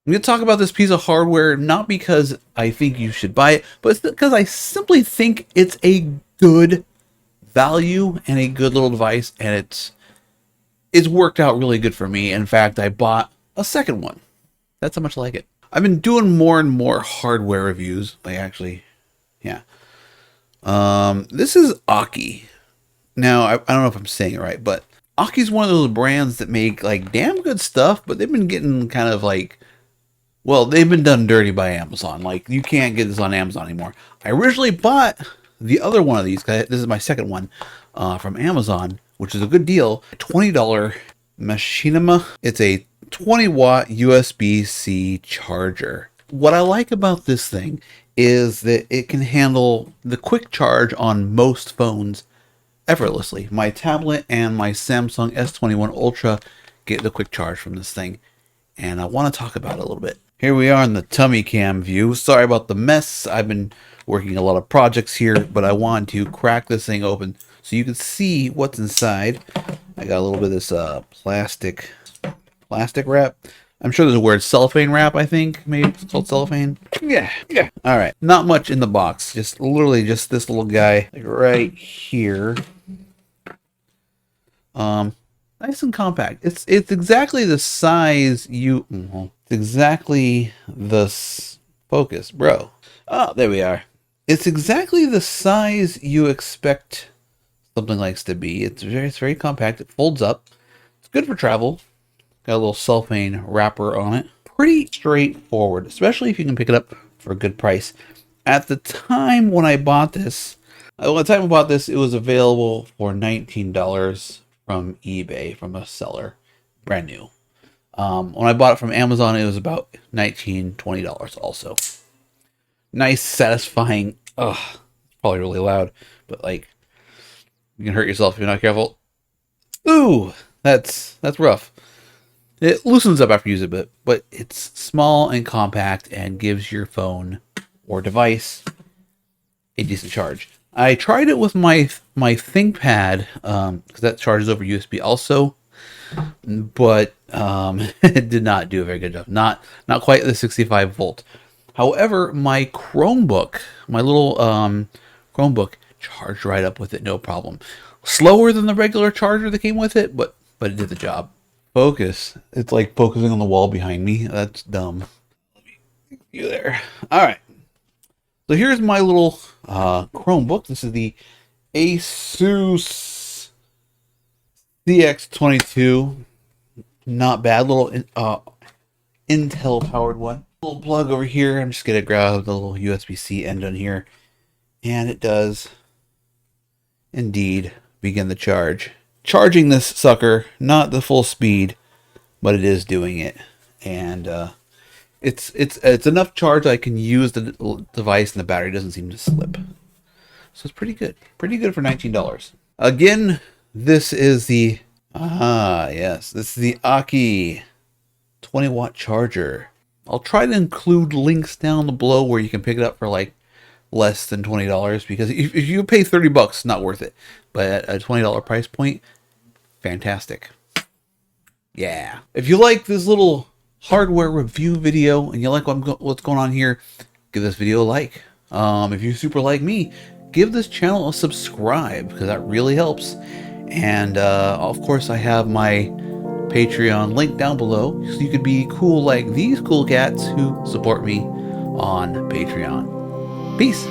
I'm going to talk about this piece of hardware not because I think you should buy it, but it's because I simply think it's a good value and a good little device, and it's worked out really good for me. In fact, I bought a second one. That's how much I like it. I've been doing more and more hardware reviews. Yeah. This is Aukey. Now, I don't know if I'm saying it right, but Aukey's one of those brands that make like damn good stuff, but they've been getting kind of like, well, they've been done dirty by Amazon. Like, you can't get this on Amazon anymore. I originally bought the other one of these. This is my second one from Amazon, which is a good deal. $20 Machinima. It's a 20-watt USB-C charger. What I like about this thing is that it can handle the quick charge on most phones effortlessly. My tablet and my Samsung S21 Ultra get the quick charge from this thing, and I want to talk about it a little bit. Here we are in the tummy cam view. Sorry about the mess. I've been working a lot of projects here, but I wanted to crack this thing open so you can see what's inside. I got a little bit of this plastic wrap. I'm sure there's a word, cellophane wrap, I think. Maybe it's called cellophane. Yeah. All right. Not much in the box. Just literally just this little guy like right here. Nice and compact. It's exactly the size you... It's exactly the... Focus, bro. Oh, there we are. It's exactly the size you expect something like this to be. It's very compact. It folds up. It's good for travel. Got a little cellophane wrapper on it. Pretty straightforward, especially if you can pick it up for a good price. At the time when I bought this, it was available for $19 from eBay, from a seller, brand new. When I bought it from Amazon, it was about $19, $20 also. Nice, satisfying. Ugh, probably really loud, but like, you can hurt yourself if you're not careful. Ooh, that's rough. It loosens up after you use it a bit, but it's small and compact and gives your phone or device a decent charge. I tried it with my Thinkpad, because that charges over USB also, but it did not do a very good job. Not quite the 65 volt. However, my Chromebook, my little Chromebook, charged right up with it, no problem. Slower than the regular charger that came with it, but it did the job. Focus. It's like focusing on the wall behind me. That's dumb. Let me get you there. All right. So here's my little Chromebook. This is the Asus CX22. Not bad. Little Intel powered one. Little plug over here. I'm just going to grab the little USB-C end on here. And it does indeed begin the charge. Charging this sucker, not the full speed, but it is doing it. And it's enough charge I can use the device and the battery doesn't seem to slip. So it's pretty good. Pretty good for $19. Again, this is the this is the Aukey 20-watt charger. I'll try to include links down below where you can pick it up for like less than $20, because if you pay $30, not worth it. But at a $20 price point, fantastic. Yeah. If you like this little hardware review video and you like what's going on here, give this video a like. If you super like me, give this channel a subscribe, because that really helps. And of course, I have my Patreon link down below, so you could be cool like these cool cats who support me on Patreon. Peace.